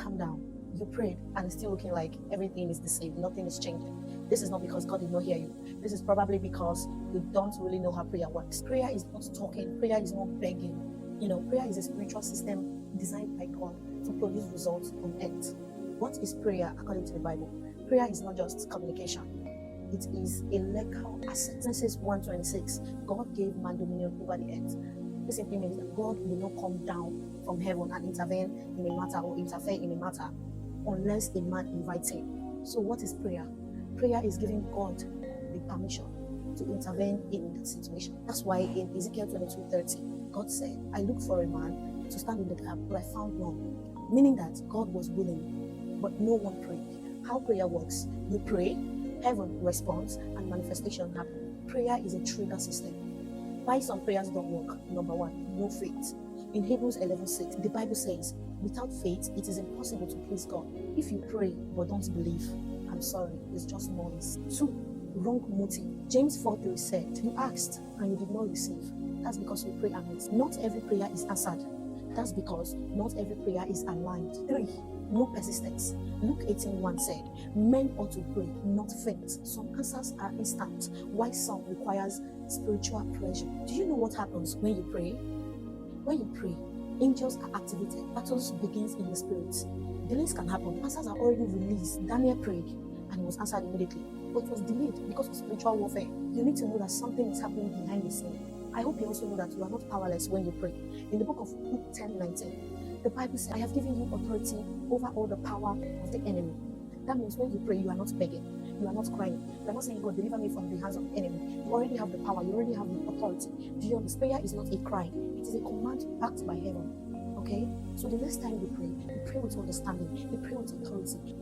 calm down. You prayed and it's still looking like everything is the same, nothing is changing. This is not because God did not hear you. This is probably because you don't really know how prayer works. Prayer is not talking, prayer is not begging. Prayer is a spiritual system designed by God to produce results on earth. What is prayer according to the Bible? Prayer is not just communication. It is a legal asset. Genesis 1:26, God gave man dominion over the earth. This simply means that God will not come down from heaven and intervene in a matter or interfere in a matter unless a man invites him. So what is prayer? Prayer is giving God the permission to intervene in that situation. That's why in Ezekiel 22:30, God said, I looked for a man to stand in the gap, but I found none. Meaning that God was willing, but no one prayed. How prayer works? You pray, heaven responds, and manifestation happens. Prayer is a trigger system. Why some prayers don't work? Number one, no faith. In Hebrews 11:6, the Bible says, without faith, it is impossible to please God. If you pray but don't believe, I'm sorry, it's just noise. 2, wrong motive. James 4:3 said, you asked and you did not receive. That's because you pray amiss. Not every prayer is answered. That's because not every prayer is aligned. 3, no persistence. Luke 18:1 said, men ought to pray, not faint. Some answers are instant, while some requires spiritual pressure. Do you know what happens when you pray? When you pray, angels are activated. Battles begins in the spirit. Delays can happen. Answers are already released. Daniel prayed and it was answered immediately, but it was delayed because of spiritual warfare. You need to know that something is happening behind the scene. I hope you also know that you are not powerless when you pray. In the book of Luke 10:19, the Bible says, I have given you authority over all the power of the enemy. That means when you pray, you are not begging. You are not crying. You are not saying, God, deliver me from the hands of the enemy. You already have the power. You already have the authority. Do you understand? Prayer is not a cry. It is a command backed by heaven. Okay? So the next time you pray with understanding. You pray with authority.